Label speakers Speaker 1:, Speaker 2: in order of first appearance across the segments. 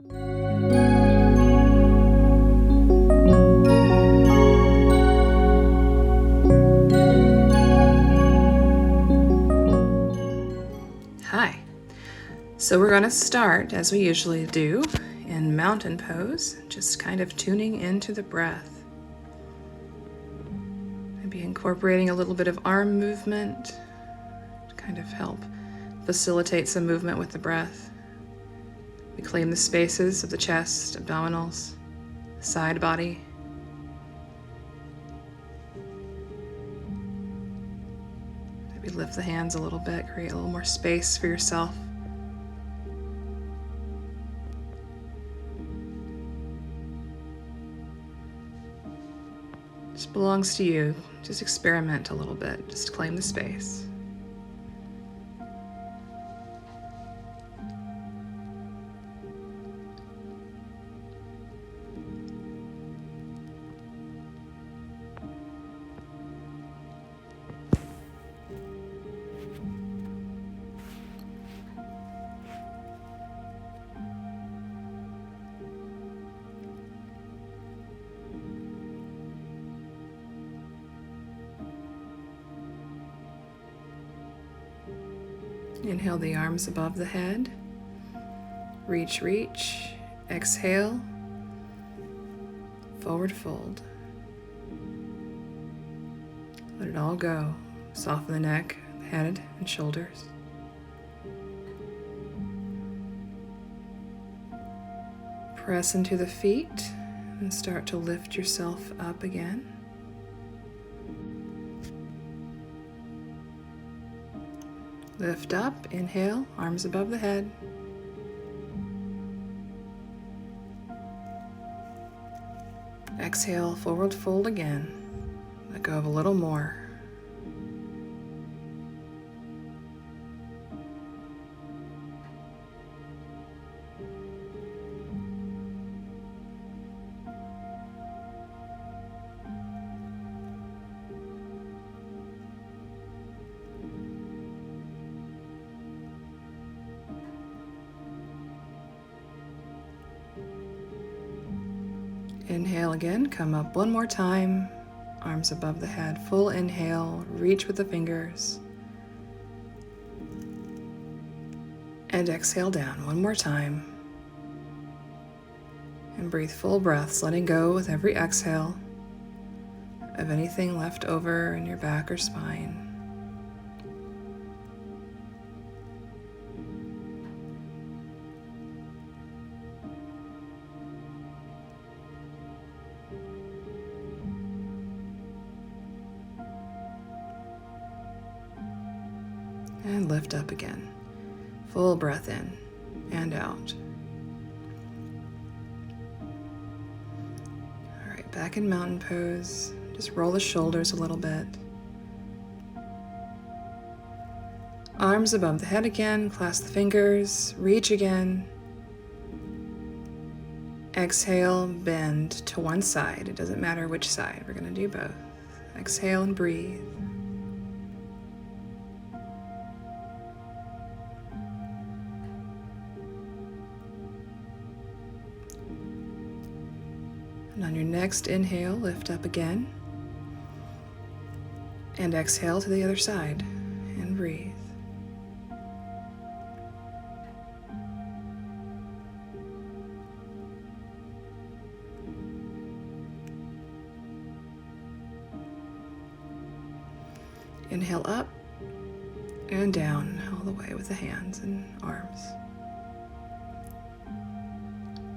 Speaker 1: Hi. So we're going to start, as we usually do, in mountain pose, just kind of tuning into the breath. Maybe incorporating a little bit of arm movement to kind of help facilitate some movement with the breath. We claim the spaces of the chest, abdominals, side body. Maybe lift the hands a little bit, create a little more space for yourself. Just belongs to you. Just experiment a little bit. Just claim the space. Inhale the arms above the head. Reach, reach. Exhale. Forward fold. Let it all go. Soften the neck, the head, and shoulders. Press into the feet and start to lift yourself up again. Lift up, inhale, arms above the head. Exhale, forward fold again. Let go of a little more. Inhale again, come up one more time, arms above the head, full inhale, reach with the fingers. And exhale down one more time. And breathe full breaths, letting go with every exhale of anything left over in your back or spine. And lift up again. Full breath in and out. All right, back in mountain pose. Just roll the shoulders a little bit. Arms above the head again, clasp the fingers, reach again. Exhale, bend to one side. It doesn't matter which side, we're going to do both. Exhale and breathe. And on your next inhale, lift up again. And exhale to the other side and breathe. Inhale up and down all the way with the hands and arms.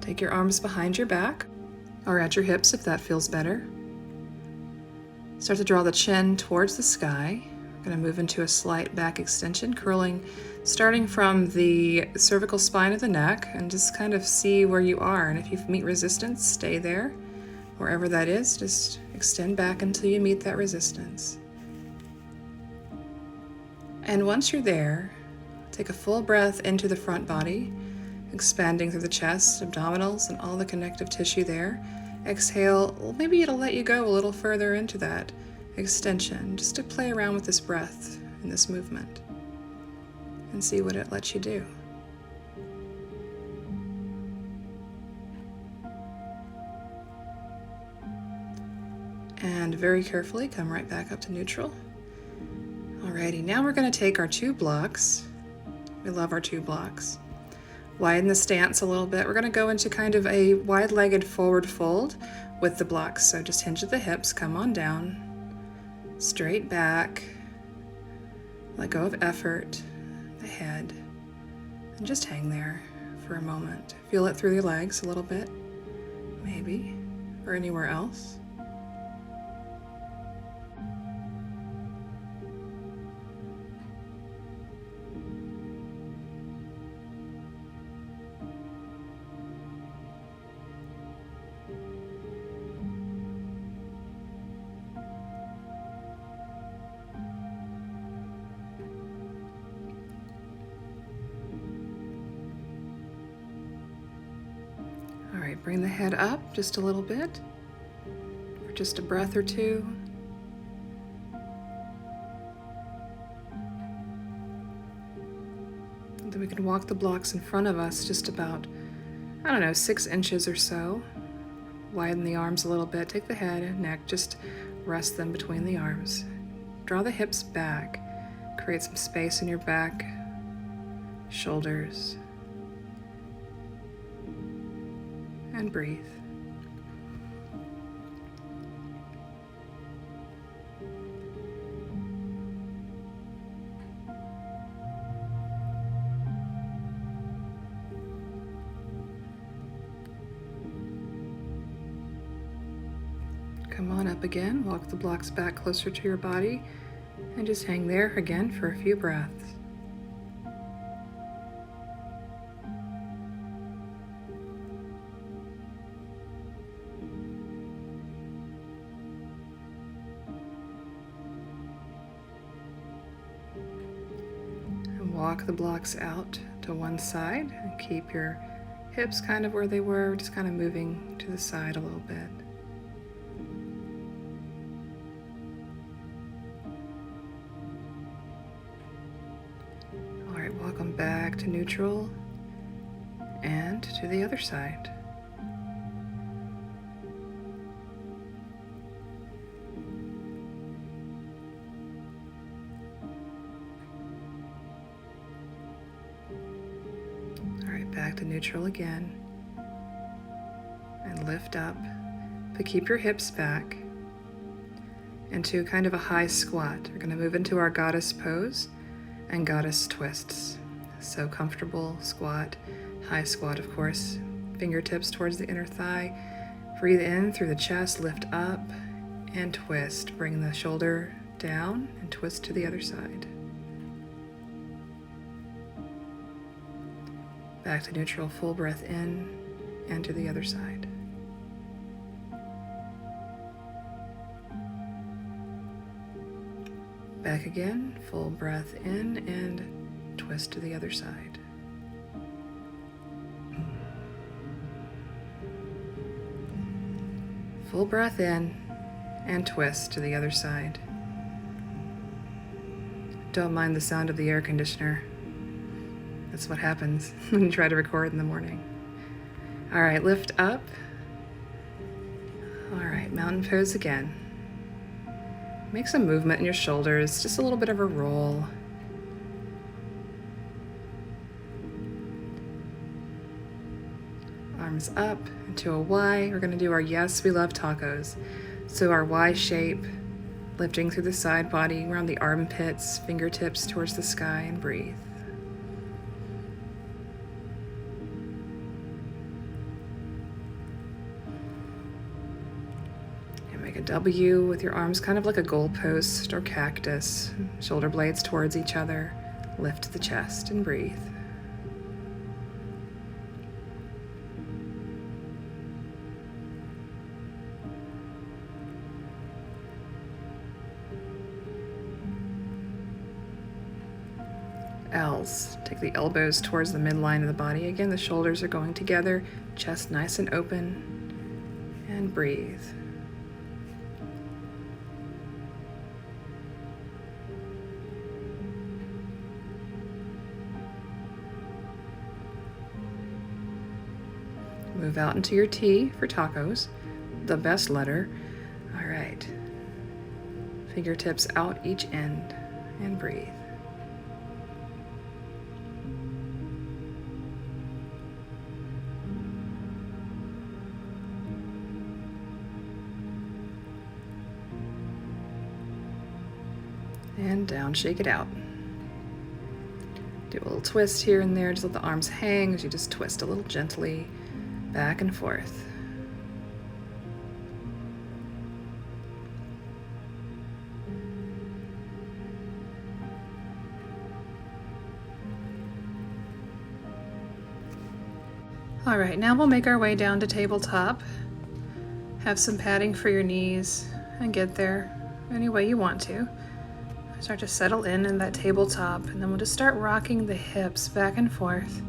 Speaker 1: Take your arms behind your back or at your hips if that feels better. Start to draw the chin towards the sky. We're going to move into a slight back extension, curling, starting from the cervical spine of the neck, and just kind of see where you are. And if you meet resistance, stay there. Wherever that is, just extend back until you meet that resistance. And once you're there, take a full breath into the front body, expanding through the chest, abdominals, and all the connective tissue there. Exhale, well, maybe it'll let you go a little further into that extension, just to play around with this breath and this movement and see what it lets you do. And very carefully come right back up to neutral. Alrighty, now we're going to take our 2 blocks. We love our 2 blocks. Widen the stance a little bit. We're going to go into kind of a wide-legged forward fold with the blocks. So just hinge at the hips, come on down, straight back, let go of effort, the head, and just hang there for a moment. Feel it through your legs a little bit, maybe, or anywhere else. All right, bring the head up just a little bit for just a breath or two. And then we can walk the blocks in front of us just about, 6 inches or so. Widen the arms a little bit, take the head and neck, just rest them between the arms. Draw the hips back, create some space in your back, shoulders, and breathe. Come on up again, walk the blocks back closer to your body, and just hang there again for a few breaths. Walk the blocks out to one side and keep your hips kind of where they were, just kind of moving to the side a little bit. All right, walk them back to neutral and to the other side. Back to neutral again, and lift up, but keep your hips back into kind of a high squat. We're going to move into our goddess pose and goddess twists. So comfortable squat, high squat of course, fingertips towards the inner thigh. Breathe in through the chest, lift up and twist. Bring the shoulder down and twist to the other side. Back to neutral, full breath in and to the other side. Back again, full breath in and twist to the other side. Full breath in and twist to the other side. Don't mind the sound of the air conditioner. That's what happens when you try to record in the morning. All right, lift up. All right, mountain pose again. Make some movement in your shoulders, just a little bit of a roll. Arms up into a Y. We're gonna do our yes, we love tacos. So our Y shape, lifting through the side body, around the armpits, fingertips towards the sky, and breathe. Make a W with your arms kind of like a goalpost or cactus, shoulder blades towards each other. Lift the chest and breathe. L's. Take the elbows towards the midline of the body. Again, the shoulders are going together, chest nice and open, and breathe. Move out into your T for tacos, the best letter. All right. Fingertips out each end, and breathe. And down, shake it out. Do a little twist here and there, just let the arms hang as you just twist a little gently back and forth. All right, now we'll make our way down to tabletop. Have some padding for your knees and get there any way you want to. Start to settle in that tabletop, and then we'll just start rocking the hips back and forth.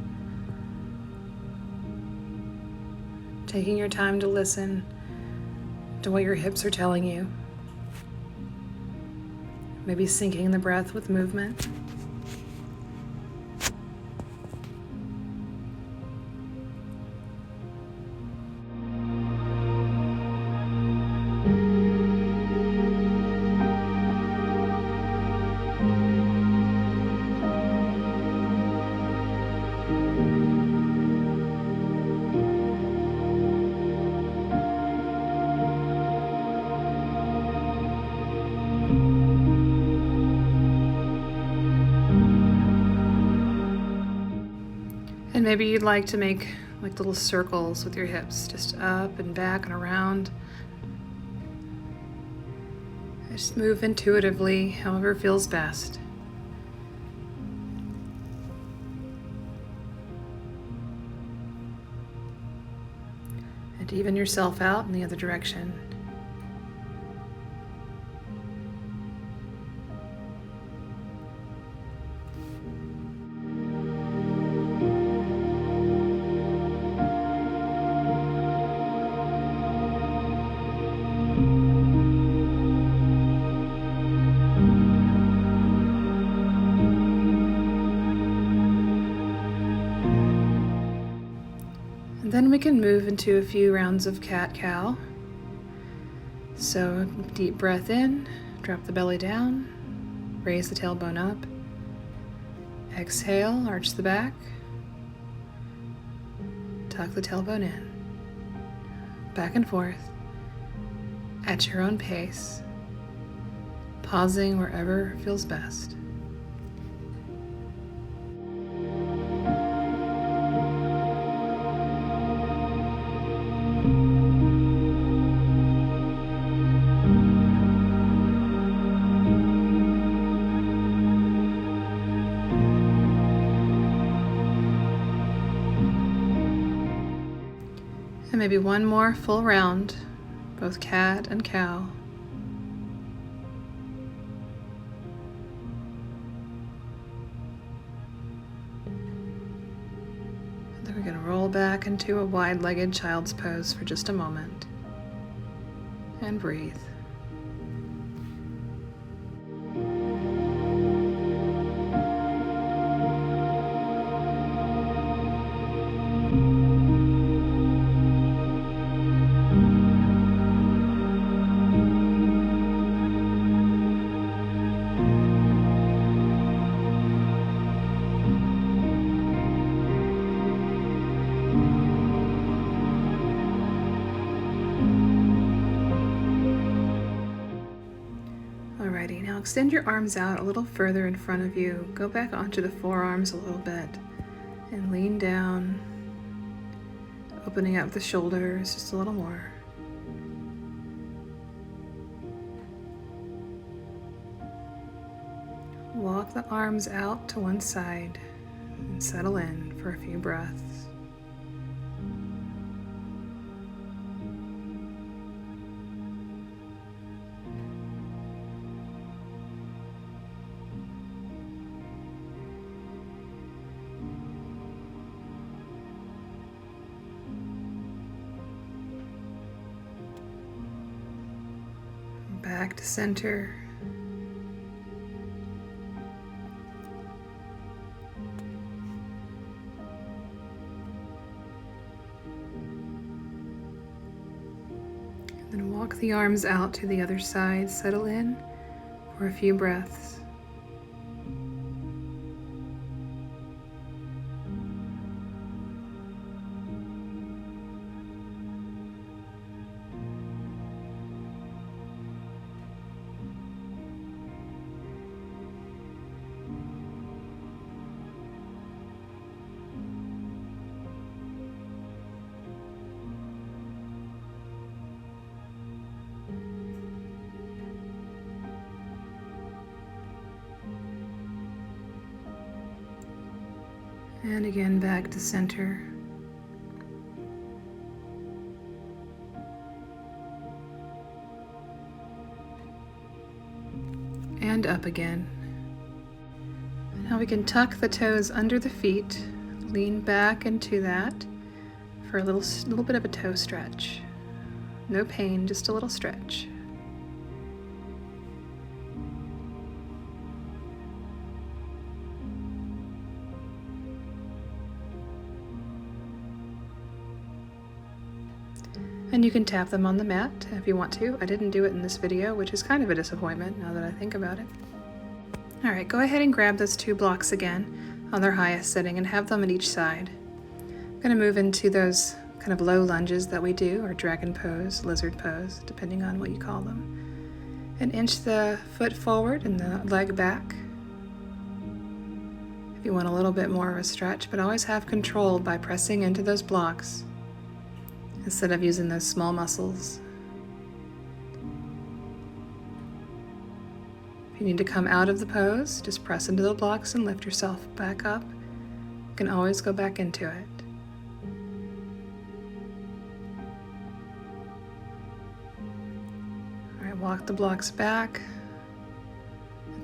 Speaker 1: Taking your time to listen to what your hips are telling you. Maybe syncing the breath with movement. And maybe you'd like to make like little circles with your hips, just up and back and around. Just move intuitively, however feels best. And even yourself out in the other direction. And then we can move into a few rounds of cat-cow. So deep breath in, drop the belly down, raise the tailbone up. Exhale, arch the back, tuck the tailbone in. Back and forth at your own pace, pausing wherever feels best. And maybe one more full round, both cat and cow. And then we're going to roll back into a wide-legged child's pose for just a moment. And breathe. Alrighty, now extend your arms out a little further in front of you. Go back onto the forearms a little bit and lean down, opening up the shoulders just a little more. Walk the arms out to one side and settle in for a few breaths. Back to center. And then walk the arms out to the other side, settle in, or a few breaths. And again, back to center. And up again. Now we can tuck the toes under the feet, lean back into that for a little bit of a toe stretch. No pain, just a little stretch. And you can tap them on the mat if you want to. I didn't do it in this video, which is kind of a disappointment now that I think about it. All right, go ahead and grab those 2 blocks again on their highest setting and have them at each side. I'm gonna move into those kind of low lunges that we do, or dragon pose, lizard pose, depending on what you call them. And inch the foot forward and the leg back. If you want a little bit more of a stretch, but always have control by pressing into those blocks instead of using those small muscles. If you need to come out of the pose, just press into the blocks and lift yourself back up. You can always go back into it. All right, walk the blocks back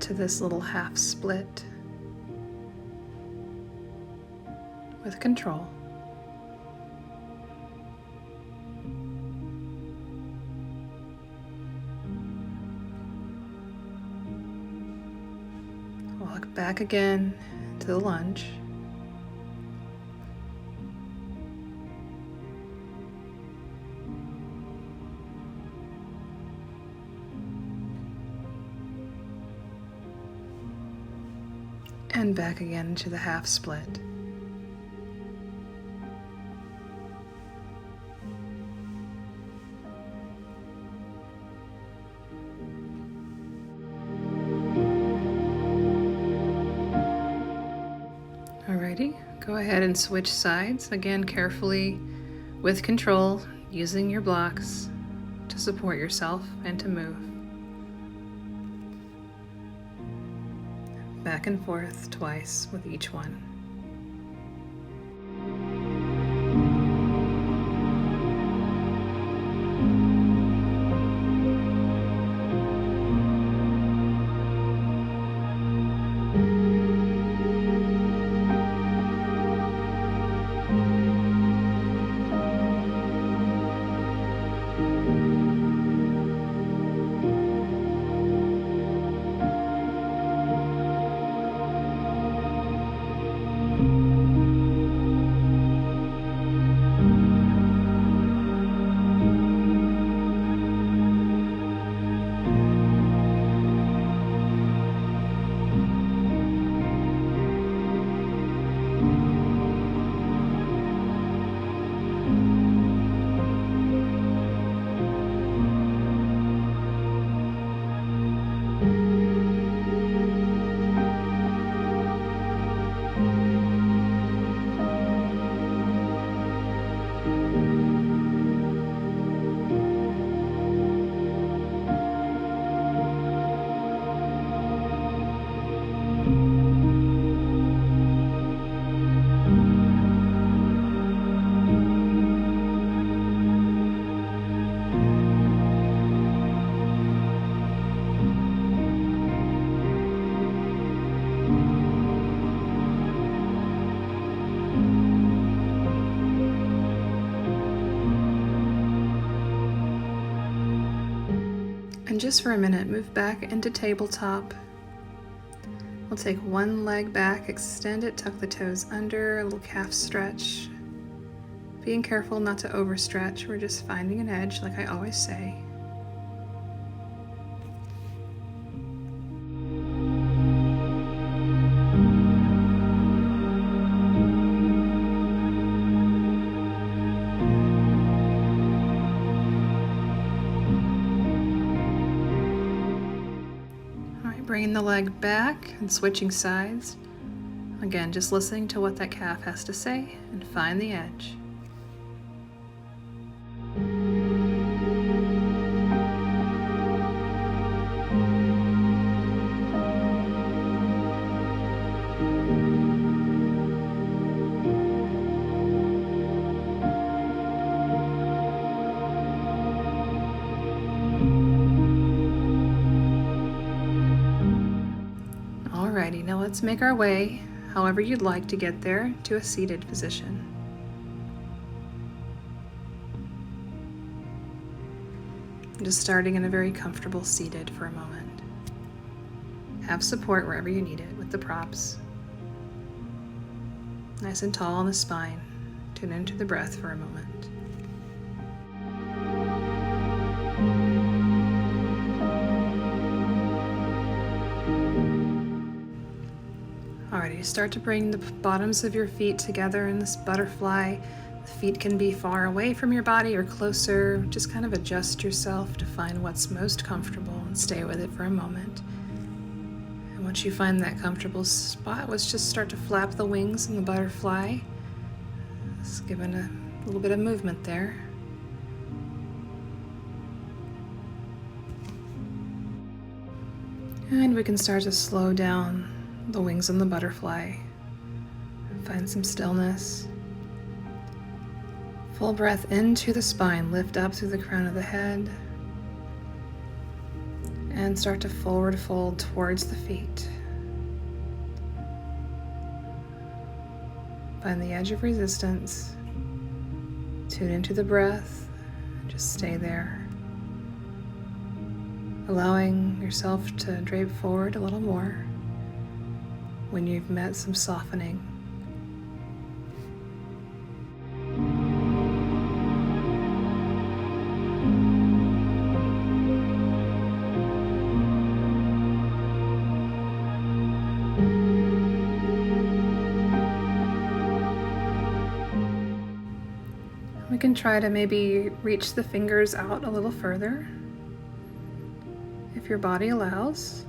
Speaker 1: to this little half split with control. Walk back again to the lunge. And back again to the half split. Alrighty, go ahead and switch sides, again carefully with control, using your blocks to support yourself and to move. Back and forth twice with each one. And just for a minute, move back into tabletop. We'll take one leg back, extend it, tuck the toes under, a little calf stretch. Being careful not to overstretch, we're just finding an edge like I always say. Bringing the leg back and switching sides. Again, just listening to what that calf has to say and find the edge. Alrighty, now let's make our way, however you'd like to get there, to a seated position. Just starting in a very comfortable seated for a moment. Have support wherever you need it with the props. Nice and tall on the spine. Tune into the breath for a moment. Alrighty, start to bring the bottoms of your feet together in this butterfly. The feet can be far away from your body or closer. Just kind of adjust yourself to find what's most comfortable and stay with it for a moment. And once you find that comfortable spot, let's just start to flap the wings in the butterfly. Just giving a little bit of movement there. And we can start to slow down the wings on the butterfly and find some stillness. Full breath into the spine, lift up through the crown of the head, and start to forward fold towards the feet. Find the edge of resistance, tune into the breath, and just stay there. Allowing yourself to drape forward a little more when you've met some softening. We can try to maybe reach the fingers out a little further, if your body allows.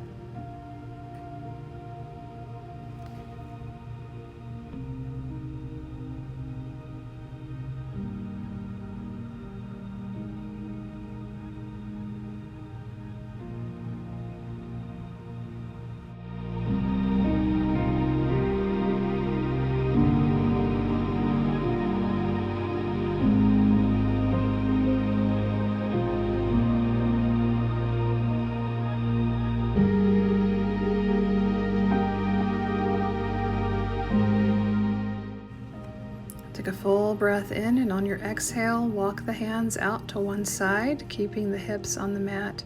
Speaker 1: Take a full breath in, and on your exhale, walk the hands out to one side, keeping the hips on the mat.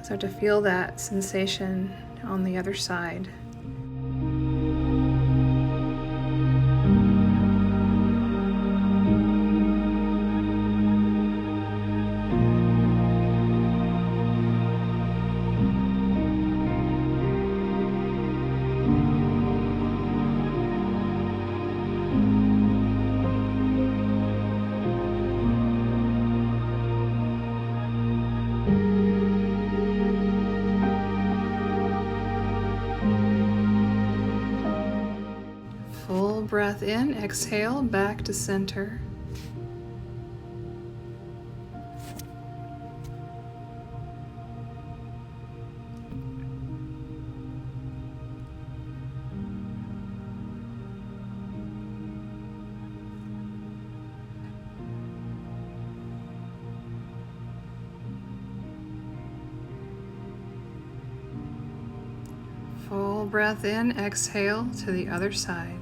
Speaker 1: Start to feel that sensation on the other side. Breath in, exhale, back to center. Full breath in, exhale to the other side.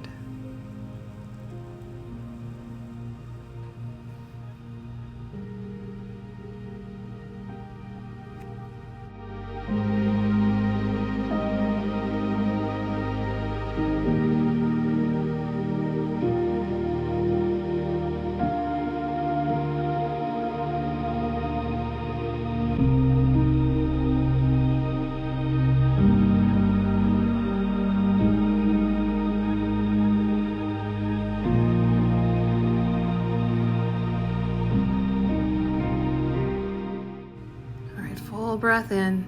Speaker 1: Breath in,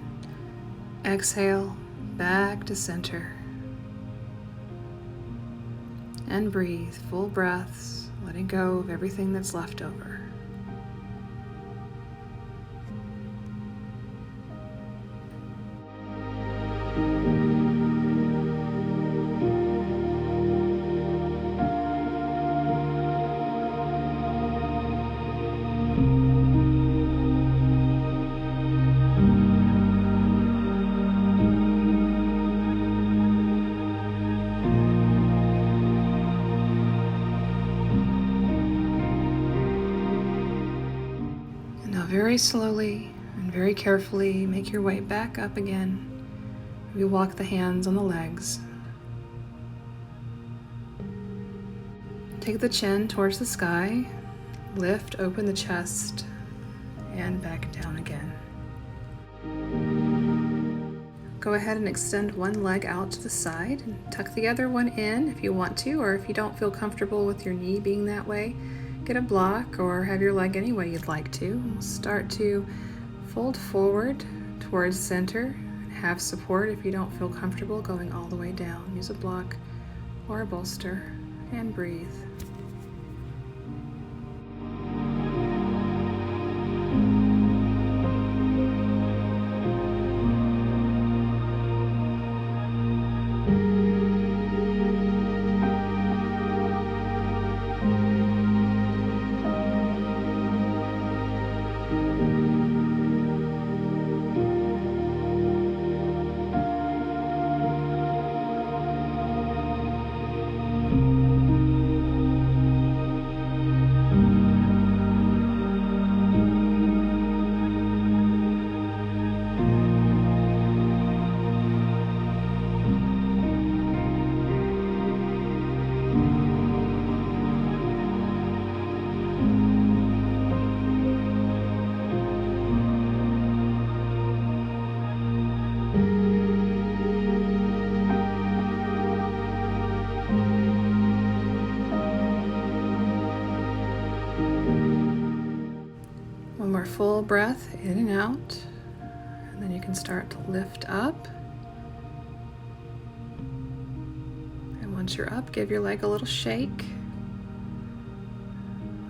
Speaker 1: exhale back to center. And breathe, full breaths, letting go of everything that's left over. Very slowly and very carefully make your way back up again. We walk the hands on the legs. Take the chin towards the sky, lift open the chest, and back down again. Go ahead and extend one leg out to the side and tuck the other one in if you want to, or if you don't feel comfortable with your knee being that way, get a block or have your leg any way you'd like to. We'll start to fold forward towards center and have support if you don't feel comfortable going all the way down. Use a block or a bolster and breathe. One more full breath in and out, and then you can start to lift up. And once you're up, give your leg a little shake.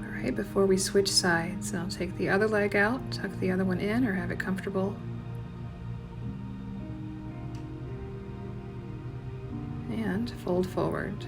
Speaker 1: All right, before we switch sides, I'll take the other leg out, tuck the other one in, or have it comfortable. And fold forward.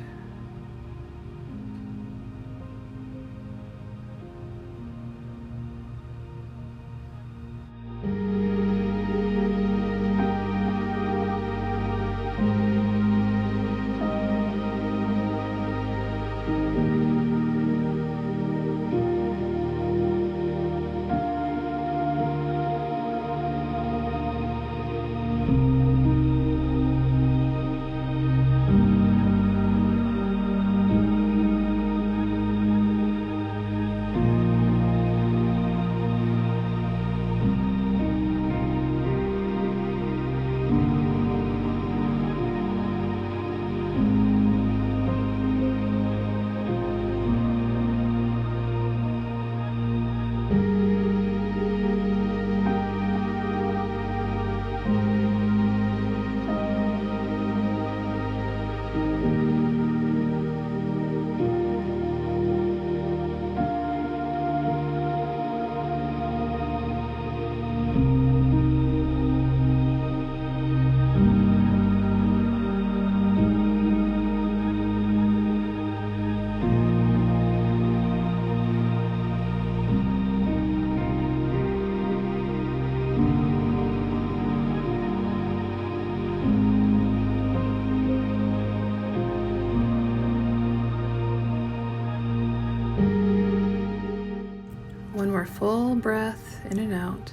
Speaker 1: One more full breath in and out.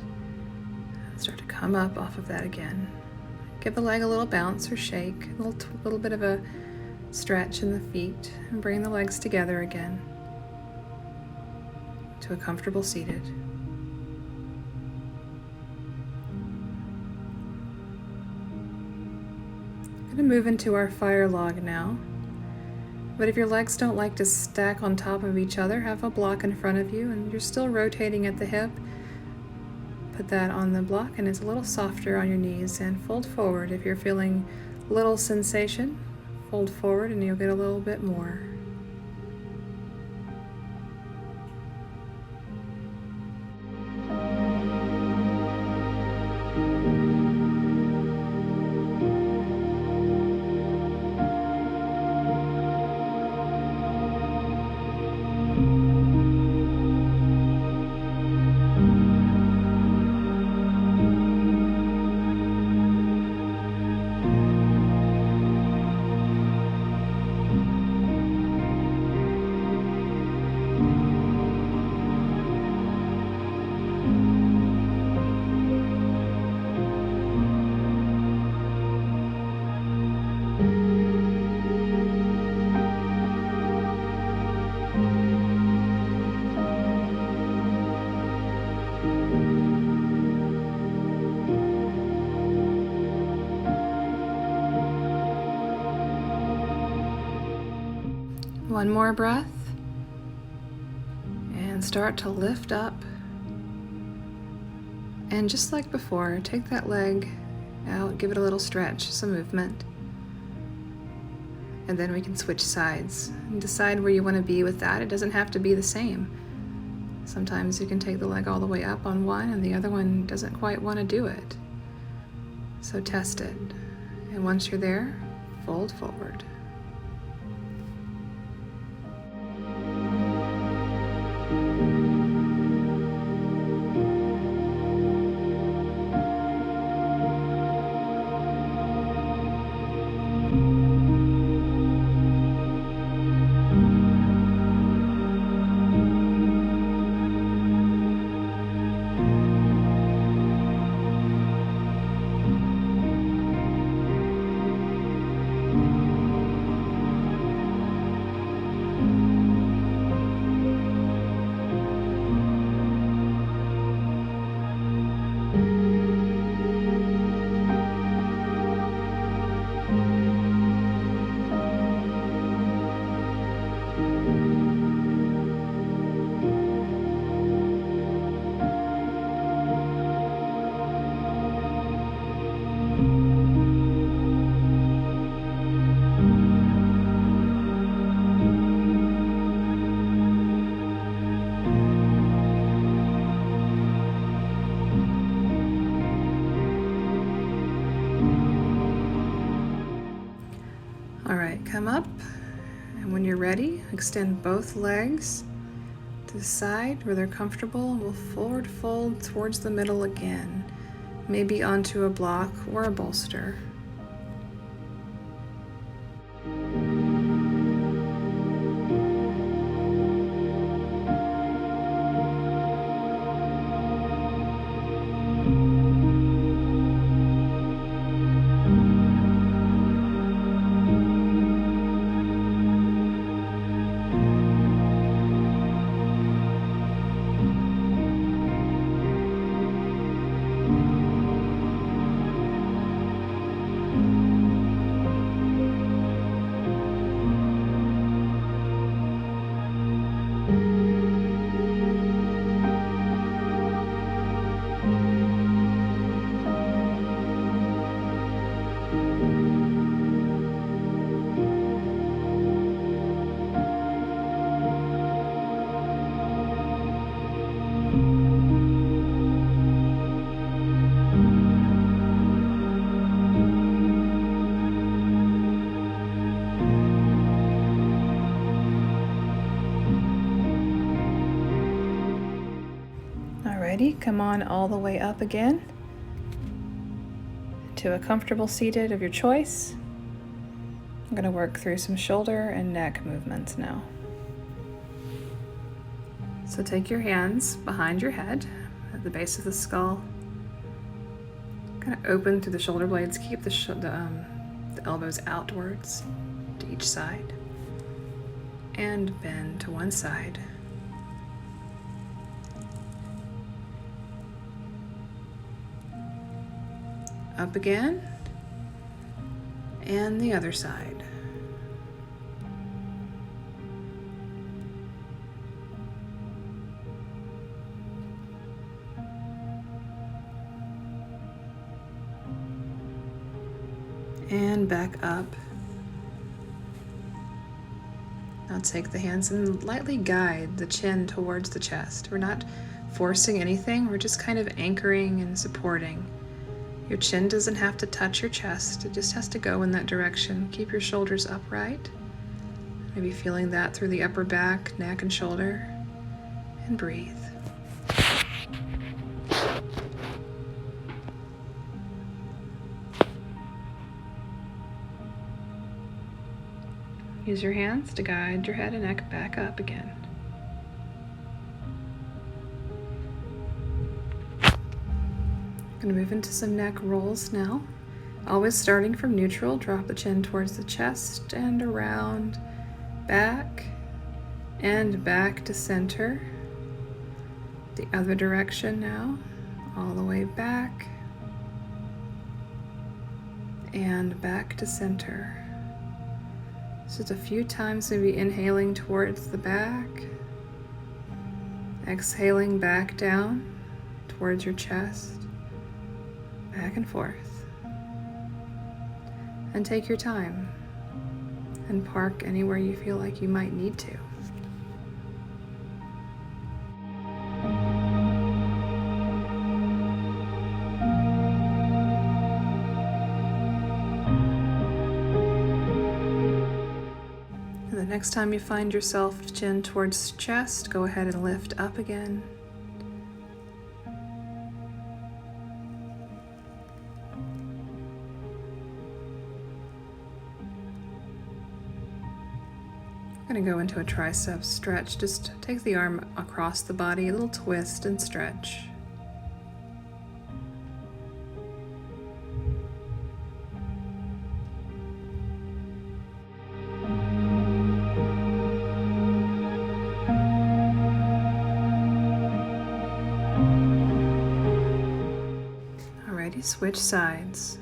Speaker 1: And start to come up off of that again. Give the leg a little bounce or shake, a little bit of a stretch in the feet, and bring the legs together again to a comfortable seated. I'm going to move into our fire log now. But if your legs don't like to stack on top of each other, have a block in front of you and you're still rotating at the hip. Put that on the block and it's a little softer on your knees, and fold forward. If you're feeling little sensation, fold forward and you'll get a little bit more. One more breath, and start to lift up. And just like before, take that leg out, give it a little stretch, some movement. And then we can switch sides and decide where you want to be with that. It doesn't have to be the same. Sometimes you can take the leg all the way up on one and the other one doesn't quite want to do it. So test it. And once you're there, fold forward. All right, come up, and when you're ready, extend both legs to the side where they're comfortable. We'll forward fold towards the middle again, maybe onto a block or a bolster. Alrighty, come on all the way up again to a comfortable seated of your choice. I'm going to work through some shoulder and neck movements now. So take your hands behind your head at the base of the skull. Kind of open through the shoulder blades. Keep the elbows outwards to each side. And bend to one side. Up again. And the other side. and back up. Now take the hands and lightly guide the chin towards the chest. We're not forcing anything, we're just kind of anchoring and supporting. Your chin doesn't have to touch your chest, it just has to go in that direction. Keep your shoulders upright. Maybe feeling that through the upper back, neck, and shoulder. And breathe. Use your hands to guide your head and neck back up again. I'm going to move into some neck rolls now. Always starting from neutral, drop the chin towards the chest and around, back, and back to center. The other direction now, all the way back, and back to center. Just a few times, maybe inhaling towards the back, exhaling back down towards your chest, back and forth. And take your time and park anywhere you feel like you might need to. Next time you find yourself chin towards chest, go ahead and lift up again. I'm going to go into a tricep stretch. Just take the arm across the body, a little twist and stretch. Switch sides.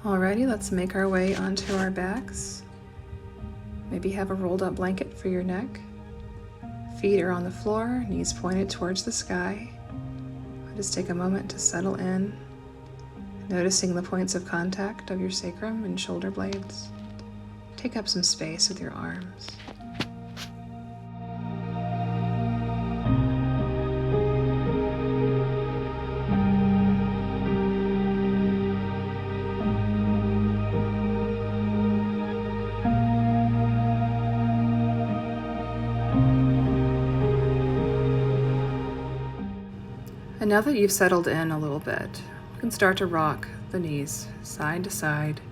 Speaker 1: Alrighty, let's make our way onto our backs. Maybe have a rolled up blanket for your neck. Feet are on the floor, knees pointed towards the sky. Just take a moment to settle in, noticing the points of contact of your sacrum and shoulder blades. Take up some space with your arms. And now that you've settled in a little bit, you can start to rock the knees side to side,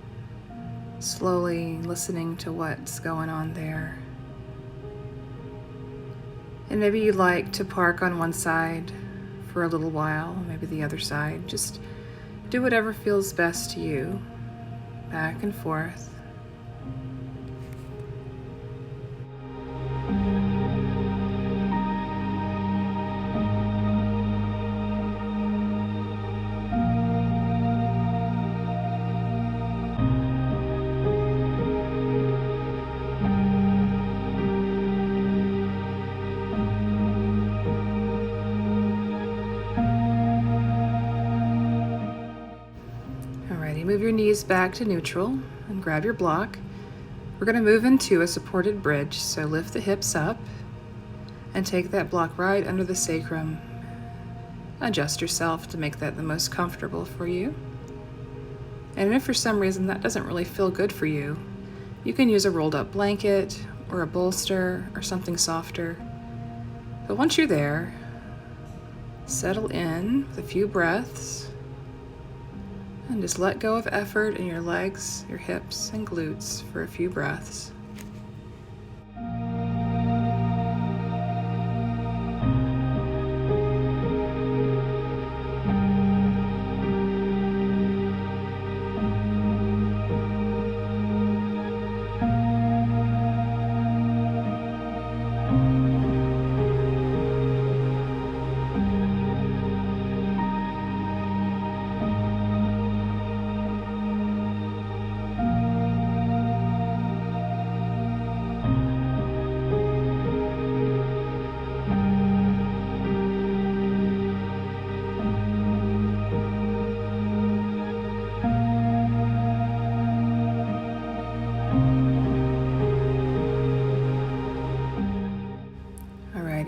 Speaker 1: slowly listening to what's going on there. And maybe you'd like to park on one side for a little while, maybe the other side. Just do whatever feels best to you, back and forth. Move your knees back to neutral and grab your block. We're going to move into a supported bridge, so lift the hips up and take that block right under the sacrum. Adjust yourself to make that the most comfortable for you. And if for some reason that doesn't really feel good for you, you can use a rolled up blanket or a bolster or something softer. But once you're there, settle in with a few breaths. And just let go of effort in your legs, your hips, and glutes for a few breaths.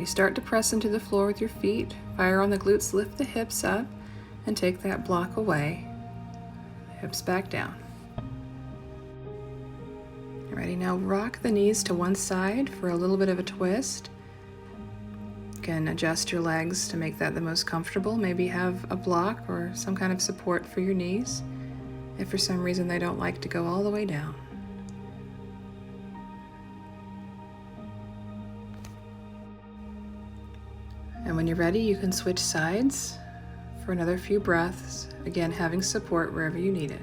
Speaker 1: start to press into the floor with your feet, fire on the glutes, lift the hips up, and take that block away. Hips back down. Ready, now rock the knees to one side for a little bit of a twist. You can adjust your legs to make that the most comfortable. Maybe have a block or some kind of support for your knees if for some reason they don't like to go all the way down. And when you're ready, you can switch sides for another few breaths, again having support wherever you need it.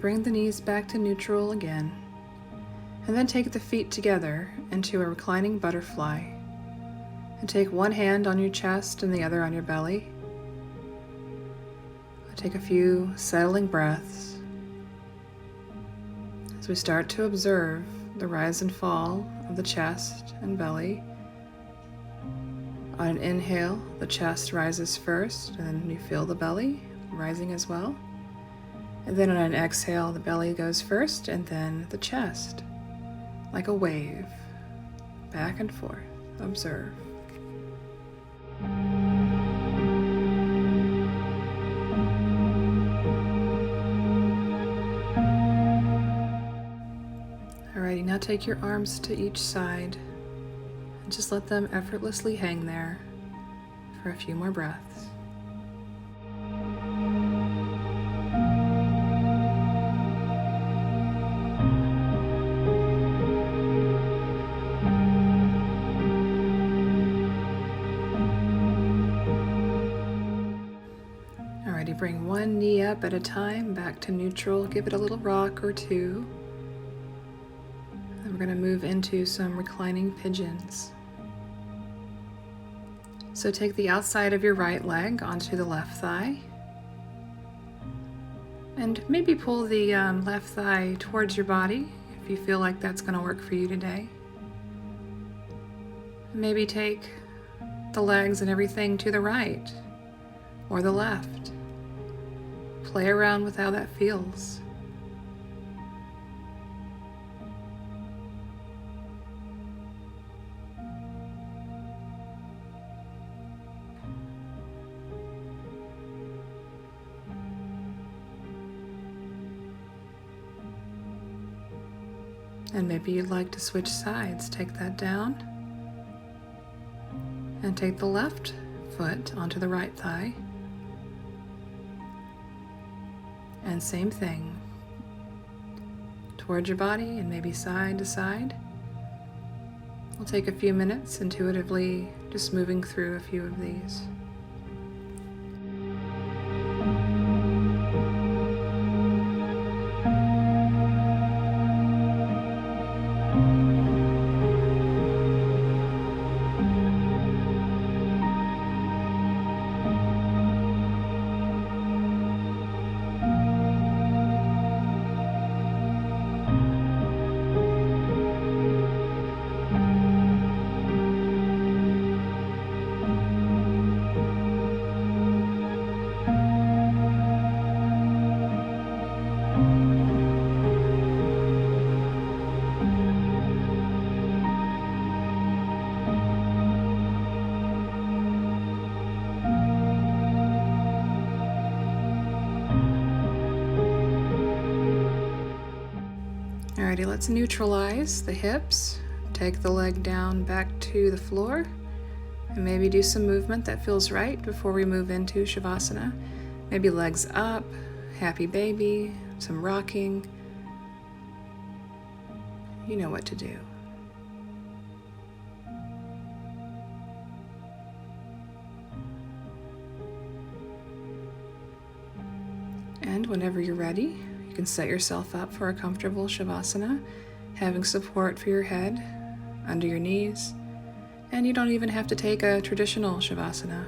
Speaker 1: Bring the knees back to neutral again, and then take the feet together into a reclining butterfly, and take one hand on your chest and the other on your belly. Take a few settling breaths as we start to observe the rise and fall of the chest and belly. On an inhale, the chest rises first, and you feel the belly rising as well. And then on an exhale, the belly goes first, and then the chest, like a wave, back and forth. Observe. Alrighty, now take your arms to each side and just let them effortlessly hang there for a few more breaths. Bring one knee up at a time, back to neutral. Give it a little rock or two. Then we're going to move into some reclining pigeons. So take the outside of your right leg onto the left thigh. And maybe pull the left thigh towards your body if you feel like that's going to work for you today. Maybe take the legs and everything to the right or the left. Play around with how that feels. And maybe you'd like to switch sides. Take that down and take the left foot onto the right thigh. And same thing, towards your body and maybe side to side. We'll take a few minutes intuitively just moving through a few of these. Alrighty, let's neutralize the hips. Take the leg down back to the floor and maybe do some movement that feels right before we move into Shavasana. Maybe legs up, happy baby, some rocking. You know what to do. And whenever you're ready, you can set yourself up for a comfortable Shavasana, having support for your head under your knees. And you don't even have to take a traditional Shavasana.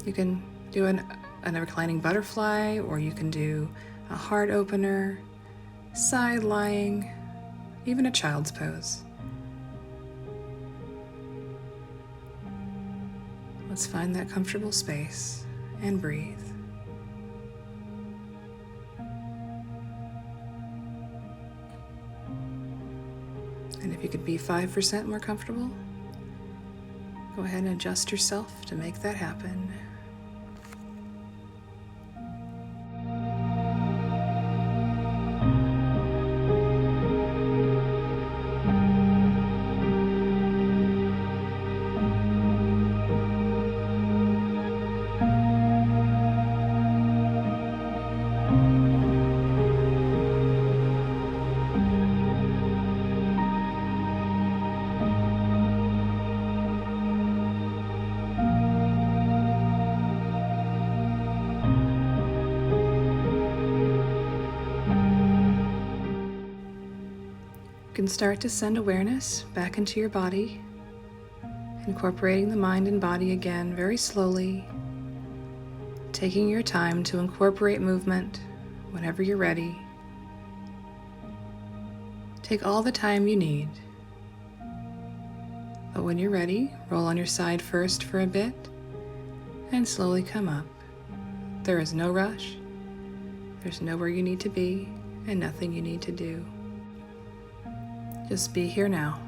Speaker 1: You can do a reclining butterfly, or you can do a heart opener, side lying, even a child's pose. Let's find that comfortable space and breathe. And if you could be 5% more comfortable, go ahead and adjust yourself to make that happen. You can start to send awareness back into your body, incorporating the mind and body again very slowly, taking your time to incorporate movement whenever you're ready. Take all the time you need. But when you're ready, roll on your side first for a bit and slowly come up. There is no rush. There's nowhere you need to be and nothing you need to do. Just be here now.